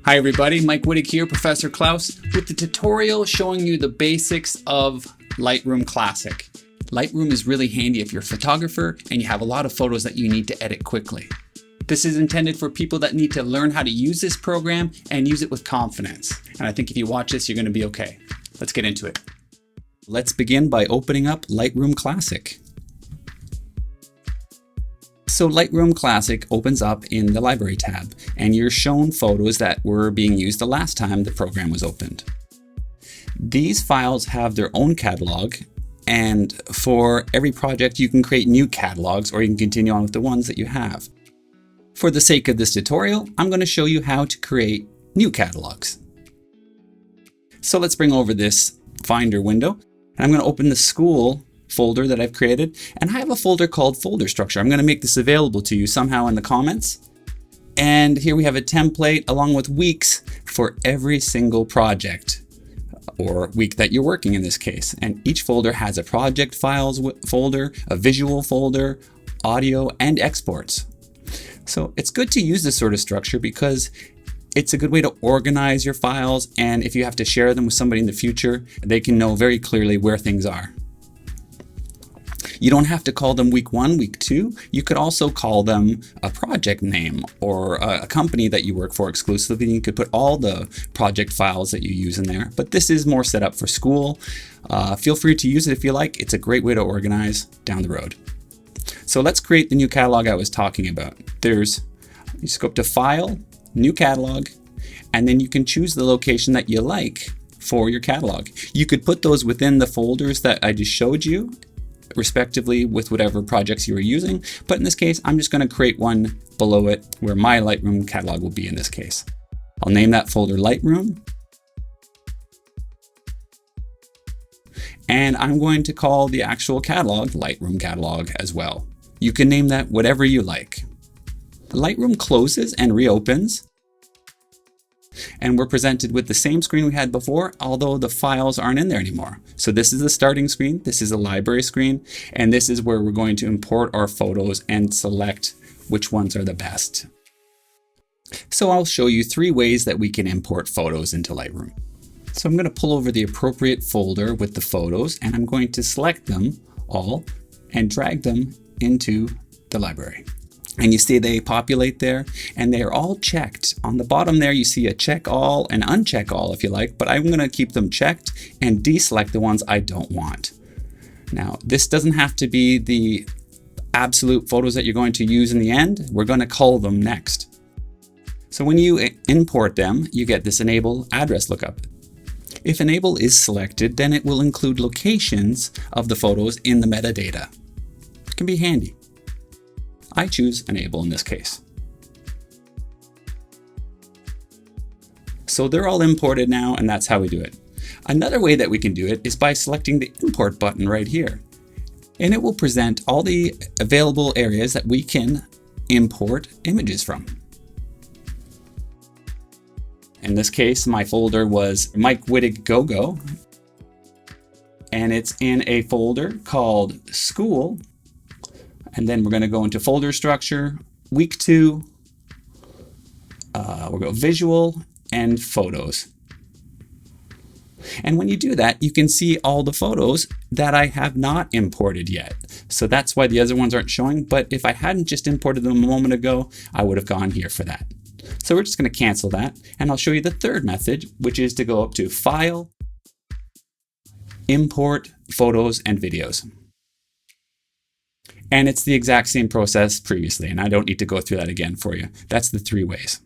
Hi everybody, Mike VIDIQ here, Professor Klaus, with the tutorial showing you the basics of Lightroom Classic. Lightroom is really handy if you're a photographer and you have a lot of photos that you need to edit quickly. This is intended for people that need to learn how to use this program and use it with confidence. And I think if you watch this, you're going to be okay. Let's get into it. Let's begin by opening up Lightroom Classic. So Lightroom Classic opens up in the Library tab, and you're shown photos that were being used the last time the program was opened. These files have their own catalog, and for every project you can create new catalogs, or you can continue on with the ones that you have. For the sake of this tutorial, I'm going to show you how to create new catalogs. So let's bring over this Finder window, and I'm going to open the school folder that I've created, and I have a folder called folder structure. I'm going to make this available to you somehow in the comments. And here we have a template along with weeks for every single project or week that you're working in this case. And each folder has a project files folder, a visual folder, audio, and exports. So it's good to use this sort of structure because it's a good way to organize your files, and if you have to share them with somebody in the future, they can know very clearly where things are. You don't have to call them week 1, week 2. You could also call them a project name or a company that you work for exclusively. You could put all the project files that you use in there, but this is more set up for school. Feel free to use it if you like. It's a great way to organize down the road. So let's create the new catalog I was talking about. You just go up to File, New Catalog, and then you can choose the location that you like for your catalog. You could put those within the folders that I just showed you, respectively with whatever projects you are using. But in this case, I'm just going to create one below it where my Lightroom catalog will be in this case. I'll name that folder Lightroom. And I'm going to call the actual catalog Lightroom catalog as well. You can name that whatever you like. Lightroom closes and reopens. And we're presented with the same screen we had before, although the files aren't in there anymore. So this is the starting screen, this is a library screen, and this is where we're going to import our photos and select which ones are the best. So I'll show you 3 ways that we can import photos into Lightroom. So I'm going to pull over the appropriate folder with the photos, and I'm going to select them all and drag them into the library. And you see they populate there, and they are all checked. On the bottom there, you see a check all and uncheck all if you like, but I'm going to keep them checked and deselect the ones I don't want. Now, this doesn't have to be the absolute photos that you're going to use in the end. We're going to cull them next. So when you import them, you get this enable address lookup. If enable is selected, then it will include locations of the photos in the metadata. It can be handy. I choose enable in this case. So they're all imported now, and that's how we do it. Another way that we can do it is by selecting the import button right here. And it will present all the available areas that we can import images from. In this case, my folder was Mike VIDIQ Go-Go, and it's in a folder called School. And then we're going to go into folder structure, week 2, we'll go visual and photos. And when you do that, you can see all the photos that I have not imported yet. So that's why the other ones aren't showing. But if I hadn't just imported them a moment ago, I would have gone here for that. So we're just going to cancel that. And I'll show you the third method, which is to go up to File, Import Photos and Videos. And it's the exact same process previously, and I don't need to go through that again for you. That's the 3 ways.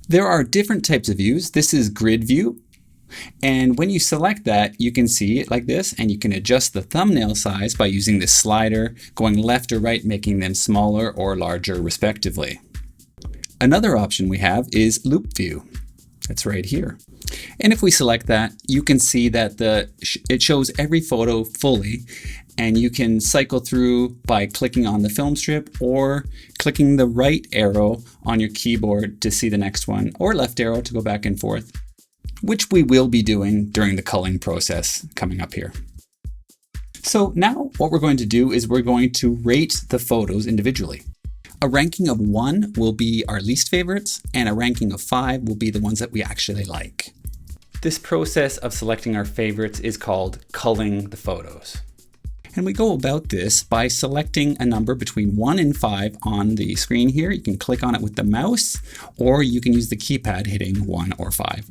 There are different types of views. This is grid view. And when you select that, you can see it like this, and you can adjust the thumbnail size by using this slider, going left or right, making them smaller or larger respectively. Another option we have is loop view. That's right here. And if we select that, you can see that it shows every photo fully, and you can cycle through by clicking on the film strip or clicking the right arrow on your keyboard to see the next one, or left arrow to go back and forth, which we will be doing during the culling process coming up here. So now what we're going to do is we're going to rate the photos individually. A ranking of 1 will be our least favorites, and a ranking of 5 will be the ones that we actually like. This process of selecting our favorites is called culling the photos. And we go about this by selecting a number between 1 and 5 on the screen here. You can click on it with the mouse, or you can use the keypad hitting 1 or 5.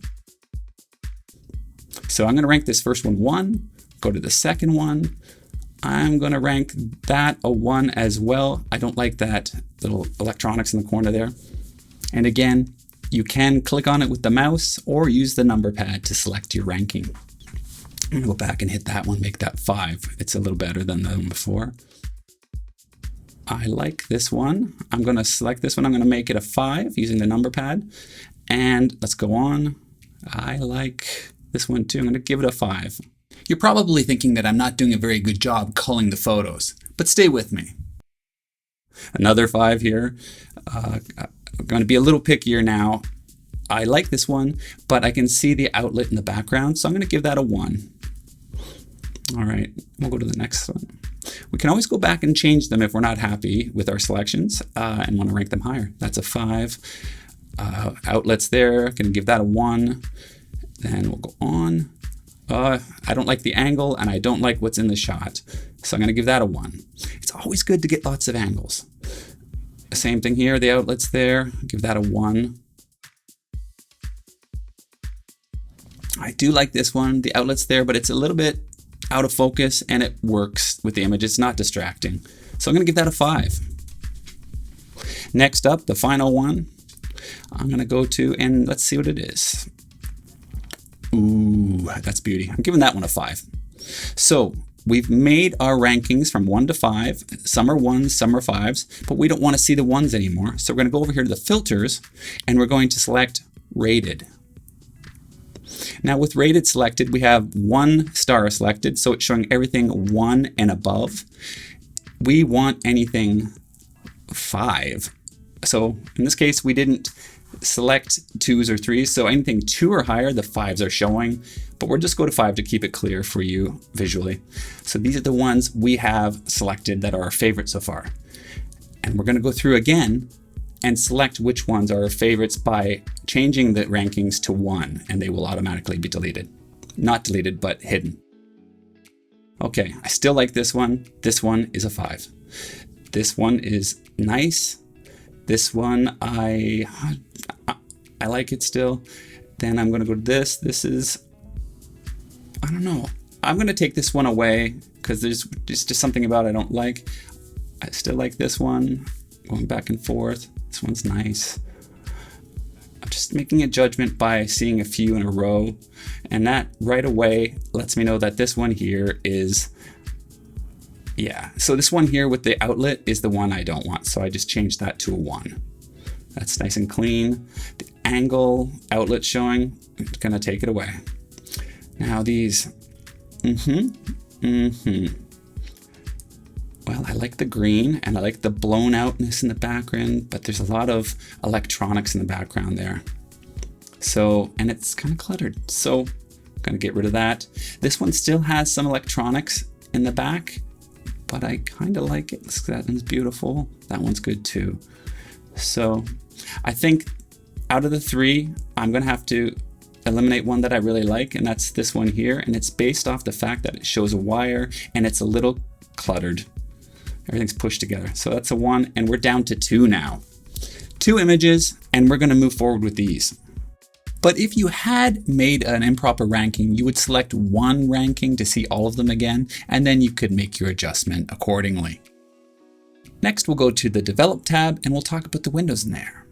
So I'm going to rank this first one 1, go to the second one. I'm going to rank that a 1 as well. I don't like that little electronics in the corner there. And again, you can click on it with the mouse or use the number pad to select your ranking. I'm going to go back and hit that one, make that 5. It's a little better than the one before. I like this one. I'm going to select this one. I'm going to make it a 5 using the number pad. And let's go on. I like this one too. I'm going to give it a 5. You're probably thinking that I'm not doing a very good job culling the photos, but stay with me. Another 5 here. I'm going to be a little pickier now. I like this one, but I can see the outlet in the background, so I'm going to give that a 1. All right, we'll go to the next one. We can always go back and change them if we're not happy with our selections and want to rank them higher. That's a 5. Outlets there, going to give that a 1. Then we'll go on. I don't like the angle and I don't like what's in the shot, so I'm going to give that a 1. It's always good to get lots of angles. Same thing here, the outlets there, give that a 1. I do like this one, the outlets there, but it's a little bit out of focus and it works with the image. It's not distracting. So I'm going to give that a 5. Next up, the final one, I'm going to go to, and let's see what it is. Ooh, that's beauty. I'm giving that one a 5. So we've made our rankings from 1 to 5. Some are 1s, some are 5s, but we don't want to see the 1s anymore. So we're going to go over here to the filters and we're going to select rated. Now with rated selected, we have 1 star selected, so it's showing everything 1 and above. We want anything 5. So in this case, we didn't select 2s or 3s, so anything 2 or higher, the 5s are showing, but we'll just go to 5 to keep it clear for you visually. So these are the ones we have selected that are our favorite so far. And we're going to go through again and select which ones are our favorites by changing the rankings to 1, and they will automatically be deleted. Not deleted, but hidden. Okay, I still like this one. This one is a 5. This one is nice. This one, I like it still. Then I'm going to go to this. This is, I don't know. I'm going to take this one away because there's just something about it I don't like. I still like this one. Going back and forth. This one's nice. I'm just making a judgment by seeing a few in a row. And that right away lets me know that this one here is, yeah. So this one here with the outlet is the one I don't want. So I just changed that to a 1. That's nice and clean. The angle outlet showing, I'm gonna take it away. Now these, Well, I like the green and I like the blown outness in the background, but there's a lot of electronics in the background there. So, and it's kind of cluttered. So I'm gonna get rid of that. This one still has some electronics in the back, but I kind of like it. That one's beautiful. That one's good too. So I think out of the 3, I'm gonna have to eliminate one that I really like, and that's this one here. And it's based off the fact that it shows a wire and it's a little cluttered. Everything's pushed together. So that's a 1, and we're down to 2 now. 2 images, and we're gonna move forward with these. But if you had made an improper ranking, you would select 1 ranking to see all of them again, and then you could make your adjustment accordingly. Next, we'll go to the Develop tab, and we'll talk about the windows in there.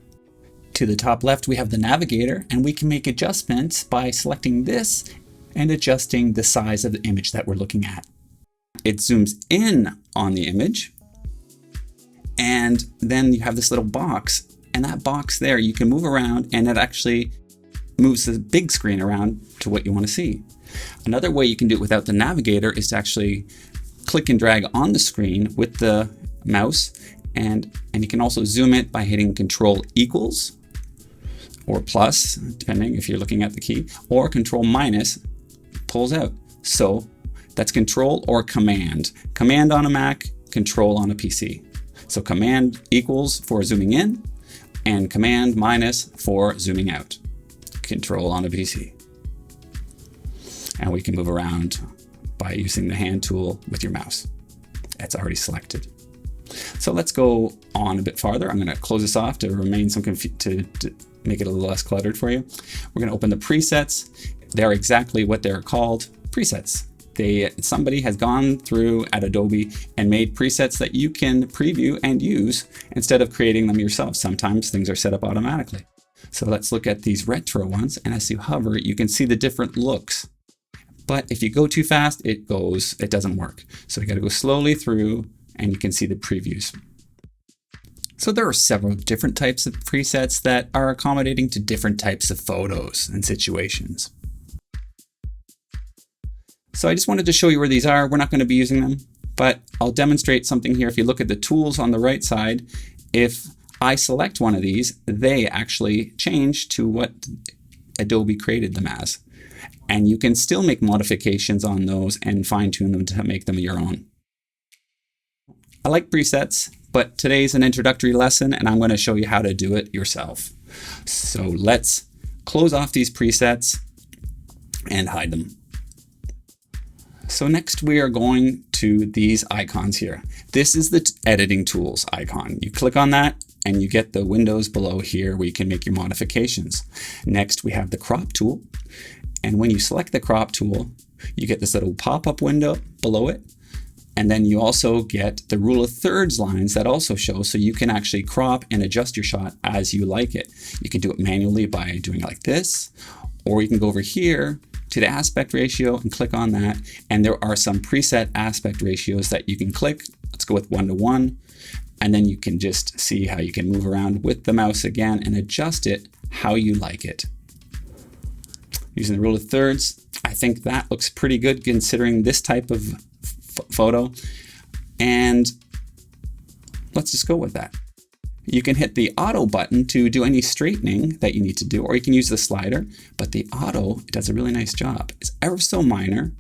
To the top left, we have the navigator, and we can make adjustments by selecting this and adjusting the size of the image that we're looking at. It zooms in on the image, and then you have this little box, and that box there you can move around, and it actually moves the big screen around to what you want to see. Another way you can do it without the navigator is to actually click and drag on the screen with the mouse, and you can also zoom it by hitting Control equals or plus, depending if you're looking at the key, or Control minus pulls out. So that's Control or Command. Command on a Mac, Control on a PC. So Command equals for zooming in and Command minus for zooming out. Control on a PC. And we can move around by using the hand tool with your mouse. That's already selected. So let's go on a bit farther. I'm going to close this off to remain to make it a little less cluttered for you. We're going to open the presets. They're exactly what they're called, presets. Somebody has gone through at Adobe and made presets that you can preview and use instead of creating them yourself. Sometimes things are set up automatically. So let's look at these retro ones, and as you hover, you can see the different looks. But if you go too fast, it doesn't work. So you got to go slowly through, and you can see the previews. So there are several different types of presets that are accommodating to different types of photos and situations. So I just wanted to show you where these are. We're not going to be using them, but I'll demonstrate something here. If you look at the tools on the right side, if I select one of these, they actually change to what Adobe created them as. And you can still make modifications on those and fine-tune them to make them your own. I like presets, but today's an introductory lesson and I'm going to show you how to do it yourself. So let's close off these presets and hide them. So next we are going to these icons here. This is the editing tools icon. You click on that and you get the windows below here where you can make your modifications. Next we have the crop tool. And when you select the crop tool, you get this little pop-up window below it. And then you also get the rule of thirds lines that also show, so you can actually crop and adjust your shot as you like it. You can do it manually by doing it like this, or you can go over here to the aspect ratio and click on that. And there are some preset aspect ratios that you can click. Let's go with 1:1. And then you can just see how you can move around with the mouse again and adjust it how you like it. Using the rule of thirds, I think that looks pretty good considering this type of photo. And let's just go with that. You can hit the auto button to do any straightening that you need to do, or you can use the slider, but the auto does a really nice job. It's ever so minor,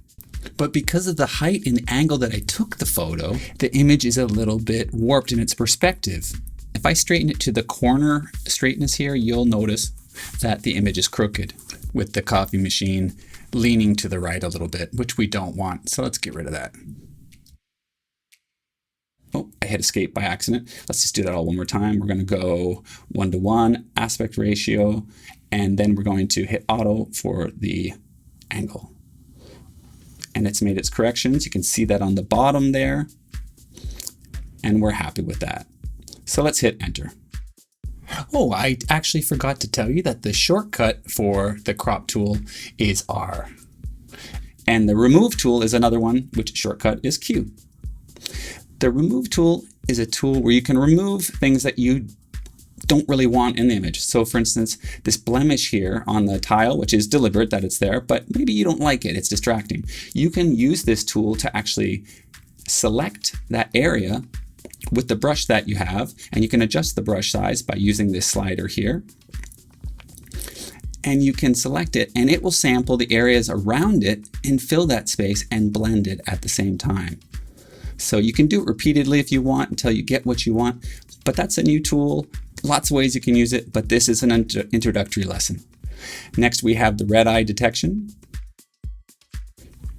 but because of the height and the angle that I took the photo, the image is a little bit warped in its perspective. If I straighten it to the corner straightness here, you'll notice that the image is crooked with the copy machine leaning to the right a little bit, which we don't want. So let's get rid of that. Oh, I hit escape by accident. Let's just do that all one more time. We're going to go 1:1 aspect ratio, and then we're going to hit auto for the angle. And it's made its corrections. You can see that on the bottom there, and we're happy with that. So let's hit enter. Oh, I actually forgot to tell you that the shortcut for the crop tool is R. And the remove tool is another one, which shortcut is Q. The remove tool is a tool where you can remove things that you don't really want in the image. So for instance, this blemish here on the tile, which is deliberate that it's there, but maybe you don't like it, it's distracting. You can use this tool to actually select that area with the brush that you have, and you can adjust the brush size by using this slider here. And you can select it and it will sample the areas around it and fill that space and blend it at the same time. So you can do it repeatedly if you want until you get what you want, but that's a new tool. Lots of ways you can use it, but this is an introductory lesson. Next, we have the red eye detection.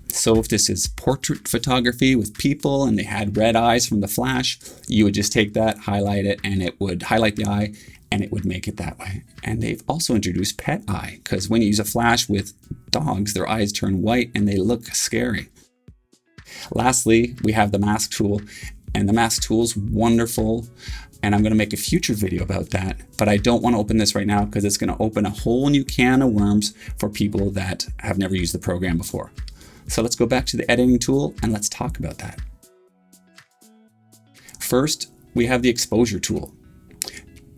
So if this is portrait photography with people and they had red eyes from the flash, you would just take that, highlight it, and it would highlight the eye and it would make it that way. And they've also introduced pet eye, because when you use a flash with dogs, their eyes turn white and they look scary. Lastly, we have the mask tool, and the mask tool is wonderful. And I'm going to make a future video about that, but I don't want to open this right now because it's going to open a whole new can of worms for people that have never used the program before. So let's go back to the editing tool and let's talk about that. First, we have the exposure tool.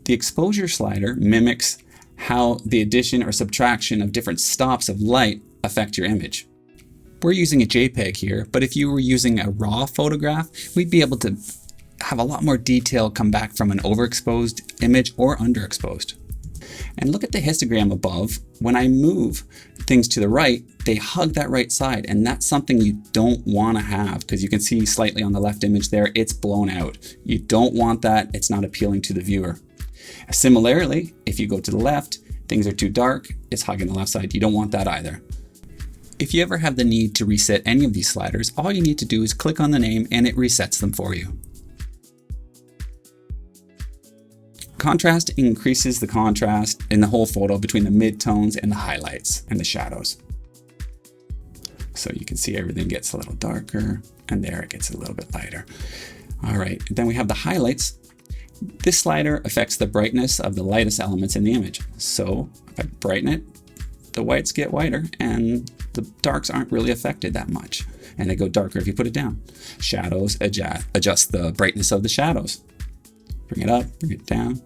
The exposure slider mimics how the addition or subtraction of different stops of light affect your image. We're using a JPEG here, but if you were using a raw photograph, we'd be able to have a lot more detail come back from an overexposed image or underexposed. And look at the histogram above. When I move things to the right, they hug that right side, and that's something you don't want to have, because you can see slightly on the left image there, it's blown out. You don't want that. It's not appealing to the viewer. Similarly, if you go to the left, things are too dark, it's hugging the left side. You don't want that either. If you ever have the need to reset any of these sliders, all you need to do is click on the name and it resets them for you. Contrast increases the contrast in the whole photo between the midtones and the highlights and the shadows. So you can see everything gets a little darker, and there it gets a little bit lighter. All right, then we have the highlights. This slider affects the brightness of the lightest elements in the image. So if I brighten it, the whites get whiter and the darks aren't really affected that much. And they go darker if you put it down. Shadows, adjust the brightness of the shadows. Bring it up, bring it down.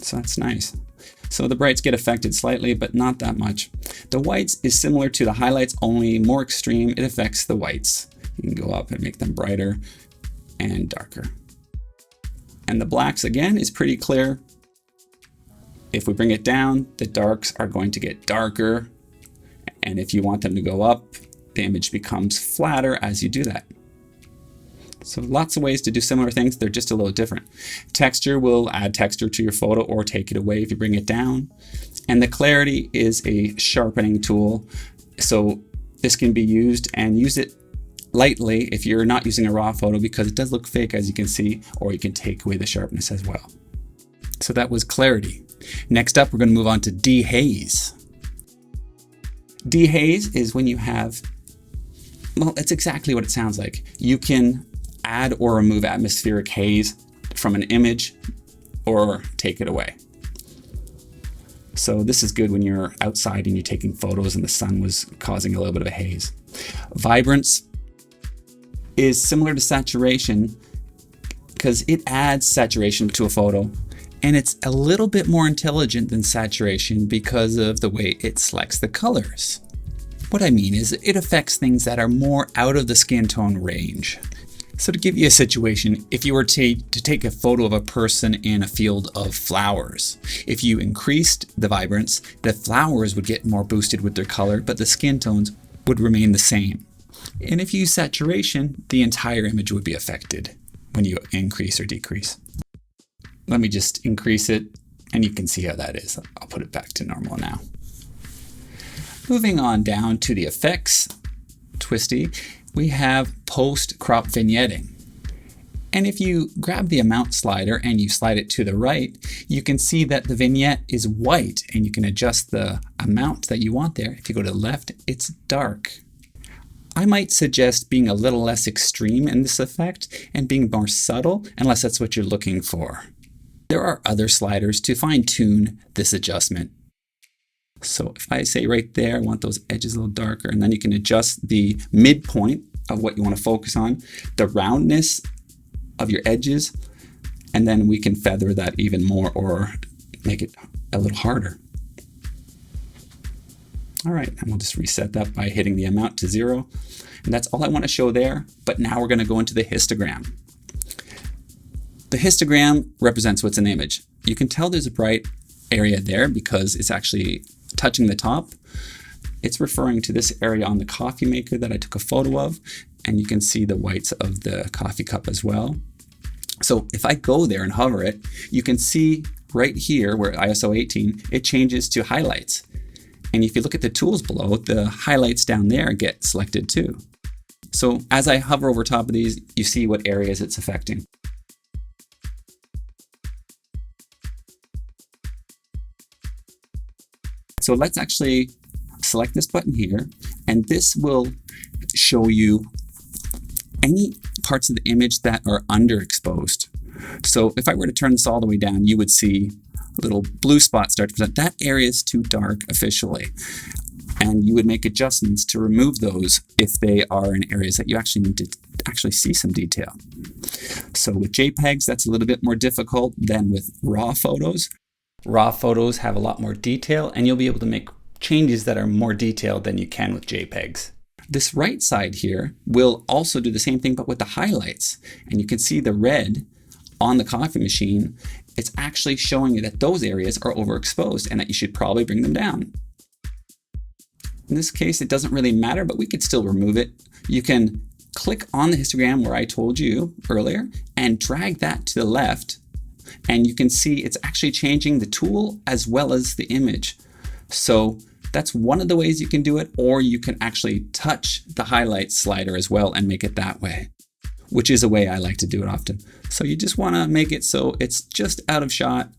So that's nice. So the brights get affected slightly, but not that much. The whites is similar to the highlights, only more extreme. It affects the whites. You can go up and make them brighter and darker. And the blacks, again, is pretty clear. If we bring it down, the darks are going to get darker. And if you want them to go up, the image becomes flatter as you do that. So lots of ways to do similar things, they're just a little different. Texture will add texture to your photo or take it away if you bring it down. And the clarity is a sharpening tool. So this can be used, and use it lightly if you're not using a raw photo, because it does look fake, as you can see, or you can take away the sharpness as well. So that was clarity. Next up, we're going to move on to dehaze. Dehaze is when you have, well, it's exactly what it sounds like. You can add or remove atmospheric haze from an image or take it away. So this is good when you're outside and you're taking photos and the sun was causing a little bit of a haze. Vibrance is similar to saturation because it adds saturation to a photo, and it's a little bit more intelligent than saturation because of the way it selects the colors. What I mean is it affects things that are more out of the skin tone range. So to give you a situation, if you were to take a photo of a person in a field of flowers, if you increased the vibrance, the flowers would get more boosted with their color, but the skin tones would remain the same. And if you use saturation, the entire image would be affected when you increase or decrease. Let me just increase it, and you can see how that is. I'll put it back to normal now. Moving on down to the effects, twisty, we have post-crop vignetting. And if you grab the amount slider and you slide it to the right, you can see that the vignette is white, and you can adjust the amount that you want there. If you go to the left, it's dark. I might suggest being a little less extreme in this effect and being more subtle, unless that's what you're looking for. There are other sliders to fine-tune this adjustment. So if I say right there, I want those edges a little darker, and then you can adjust the midpoint of what you want to focus on, the roundness of your edges, and then we can feather that even more or make it a little harder. All right, and we'll just reset that by hitting the amount to 0. And that's all I want to show there, but now we're going to go into the histogram. The histogram represents what's in the image. You can tell there's a bright area there because it's actually touching the top. It's referring to this area on the coffee maker that I took a photo of, and you can see the whites of the coffee cup as well. So if I go there and hover it, you can see right here where ISO 18, it changes to highlights. And if you look at the tools below, the highlights down there get selected too. So as I hover over top of these, you see what areas it's affecting. So let's actually select this button here, and this will show you any parts of the image that are underexposed. So if I were to turn this all the way down, you would see little blue spots start to present. That area is too dark officially. And you would make adjustments to remove those if they are in areas that you actually need to actually see some detail. So with JPEGs, that's a little bit more difficult than with raw photos. Raw photos have a lot more detail, and you'll be able to make changes that are more detailed than you can with JPEGs. This right side here will also do the same thing, but with the highlights. And you can see the red on the coffee machine it's actually showing you that those areas are overexposed and that you should probably bring them down. In this case, it doesn't really matter, but we could still remove it. You can click on the histogram where I told you earlier and drag that to the left, and you can see it's actually changing the tool as well as the image. So that's one of the ways you can do it, or you can actually touch the highlight slider as well and make it that way, which is a way I like to do it often. So you just want to make it so it's just out of shot,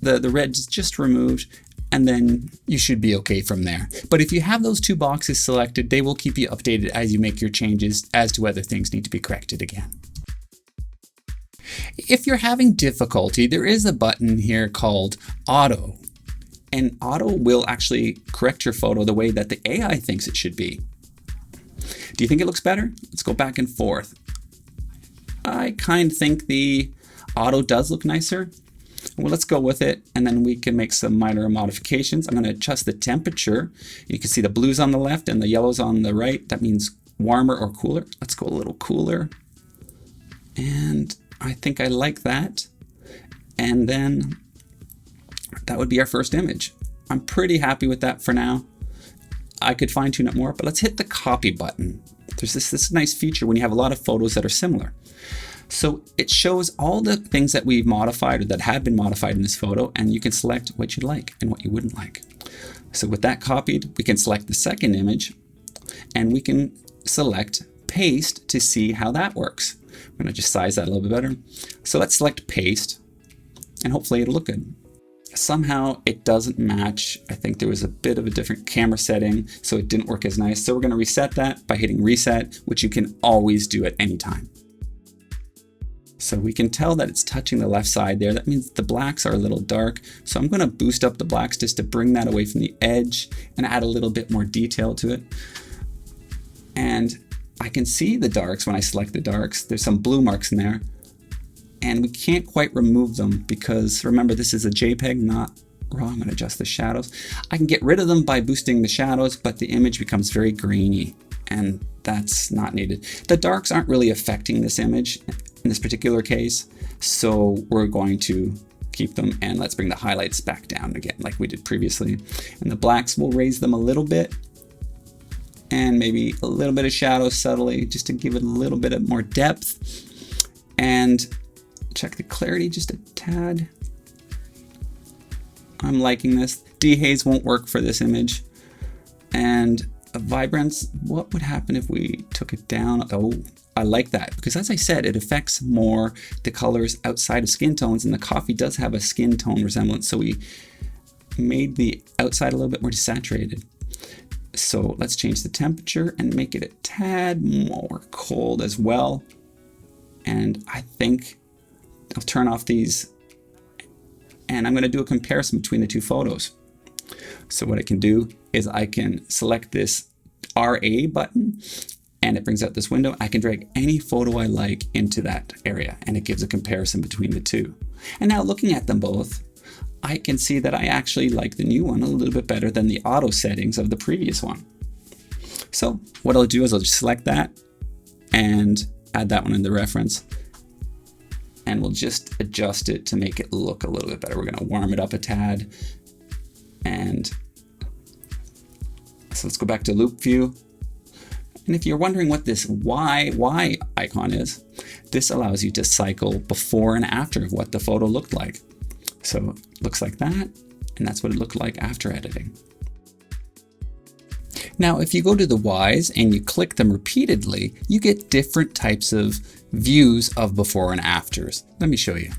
the red is just removed, and then you should be okay from there. But if you have those two boxes selected, they will keep you updated as you make your changes as to whether things need to be corrected again. If you're having difficulty, there is a button here called Auto. And Auto will actually correct your photo the way that the AI thinks it should be. Do you think it looks better? Let's go back and forth. I kind of think the Auto does look nicer. Well, let's go with it, and then we can make some minor modifications. I'm going to adjust the temperature. You can see the blues on the left and the yellows on the right. That means warmer or cooler. Let's go a little cooler. And I think I like that. And then that would be our first image. I'm pretty happy with that for now. I could fine tune it more, but let's hit the copy button. There's this nice feature when you have a lot of photos that are similar. So it shows all the things that we've modified or that have been modified in this photo, and you can select what you like and what you wouldn't like. So with that copied, we can select the second image, and we can select paste to see how that works. I'm going to just size that a little bit better. So let's select paste, and hopefully it'll look good. Somehow it doesn't match. I think there was a bit of a different camera setting, so it didn't work as nice. So we're going to reset that by hitting reset, which you can always do at any time. So we can tell that it's touching the left side there. That means the blacks are a little dark. So I'm going to boost up the blacks just to bring that away from the edge and add a little bit more detail to it. And I can see the darks when I select the darks. There's some blue marks in there. And we can't quite remove them because, remember, this is a JPEG, not RAW. I'm going to adjust the shadows. I can get rid of them by boosting the shadows, but the image becomes very grainy, and that's not needed. The darks aren't really affecting this image in this particular case, so we're going to keep them, and let's bring the highlights back down again like we did previously. And the blacks, we'll raise them a little bit, and maybe a little bit of shadow subtly just to give it a little bit of more depth. And check the clarity just a tad. I'm liking this. Dehaze won't work for this image. And a vibrance, what would happen if we took it down? Oh, I like that, because as I said, it affects more the colors outside of skin tones, and the coffee does have a skin tone resemblance, so we made the outside a little bit more desaturated. So let's change the temperature and make it a tad more cold as well. And I think I'll turn off these, and I'm going to do a comparison between the two photos. So what I can do is I can select this RA button, and it brings out this window. I can drag any photo I like into that area, and it gives a comparison between the two. And now looking at them both, I can see that I actually like the new one a little bit better than the auto settings of the previous one. So what I'll do is I'll just select that and add that one in the reference. And we'll just adjust it to make it look a little bit better. We're going to warm it up a tad. And so let's go back to loop view. And if you're wondering what this Y icon is, this allows you to cycle before and after of what the photo looked like. So it looks like that, and that's what it looked like after editing. Now, if you go to the Ys and you click them repeatedly, you get different types of views of before and afters. Let me show you.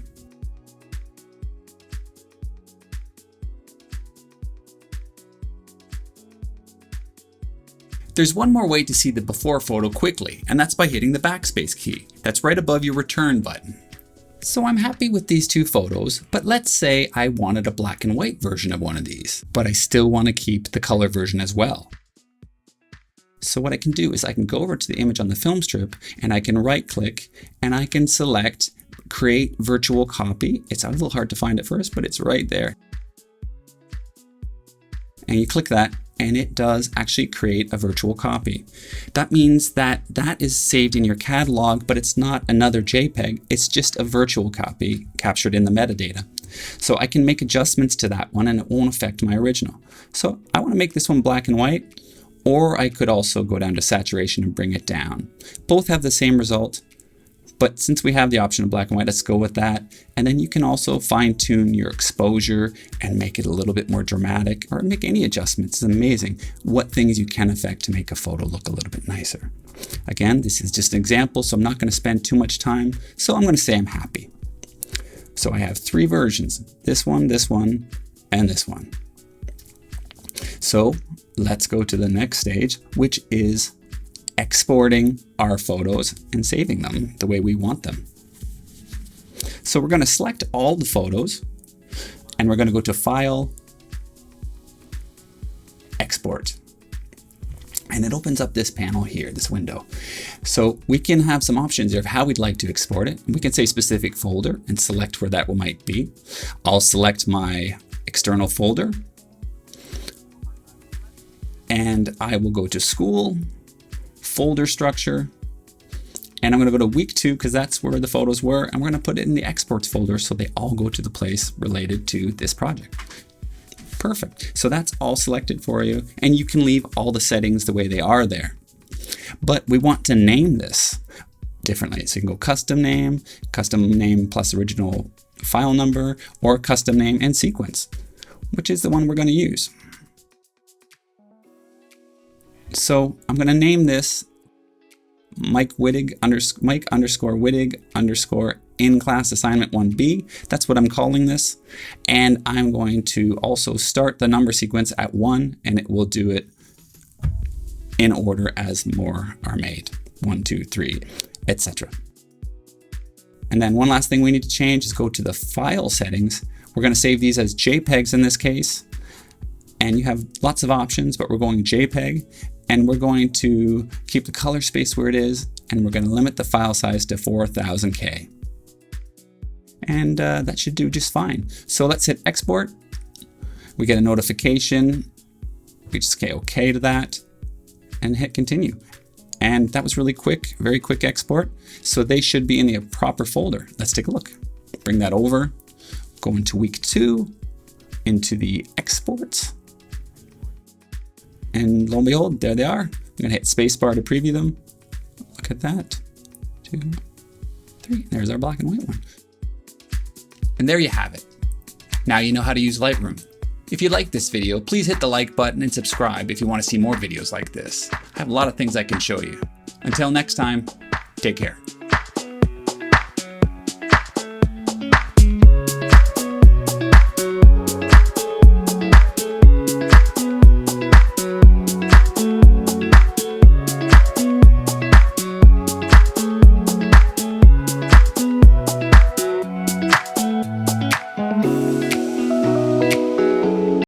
There's one more way to see the before photo quickly, and that's by hitting the backspace key. That's right above your return button. So I'm happy with these two photos, but let's say I wanted a black and white version of one of these, but I still want to keep the color version as well. So what I can do is I can go over to the image on the film strip, and I can right click, and I can select create virtual copy. It's a little hard to find at first, but it's right there. And you click that, and it does actually create a virtual copy. That means that that is saved in your catalog, but it's not another JPEG, it's just a virtual copy captured in the metadata. So I can make adjustments to that one and it won't affect my original. So I want to make this one black and white, or I could also go down to saturation and bring it down. Both have the same result, but since we have the option of black and white, let's go with that. And then you can also fine tune your exposure and make it a little bit more dramatic, or make any adjustments. It's amazing what things you can affect to make a photo look a little bit nicer. Again, this is just an example, so I'm not going to spend too much time. So I'm going to say I'm happy. So I have 3 versions, this one, and this one. So let's go to the next stage, which is exporting our photos and saving them the way we want them. So we're going to select all the photos and we're going to go to File, Export. And it opens up this panel here, this window. So we can have some options here of how we'd like to export it. We can say specific folder and select where that might be. I'll select my external folder and I will go to School, Folder Structure, and I'm going to go to week 2 because that's where the photos were, and we're going to put it in the exports folder so they all go to the place related to this project. Perfect. So that's all selected for you, and you can leave all the settings the way they are there. But we want to name this differently. So you can go custom name plus original file number, or custom name and sequence, which is the one we're going to use. So I'm going to name this Mike underscore Wittig underscore in class assignment 1B. That's what I'm calling this. And I'm going to also start the number sequence at 1, and it will do it in order as more are made. 1, 2, 3, etc. And then one last thing we need to change is go to the file settings. We're going to save these as JPEGs in this case. And you have lots of options, but we're going JPEG, and we're going to keep the color space where it is, and we're going to limit the file size to 4000K. And that should do just fine. So let's hit export. We get a notification. We just say okay to that and hit continue. And that was really quick, very quick export. So they should be in the proper folder. Let's take a look. Bring that over, go into week 2, into the exports. And lo and behold, there they are. I'm gonna hit spacebar to preview them. Look at that. 2, 3, there's our black and white one. And there you have it. Now you know how to use Lightroom. If you like this video, please hit the like button and subscribe if you want to see more videos like this. I have a lot of things I can show you. Until next time, take care.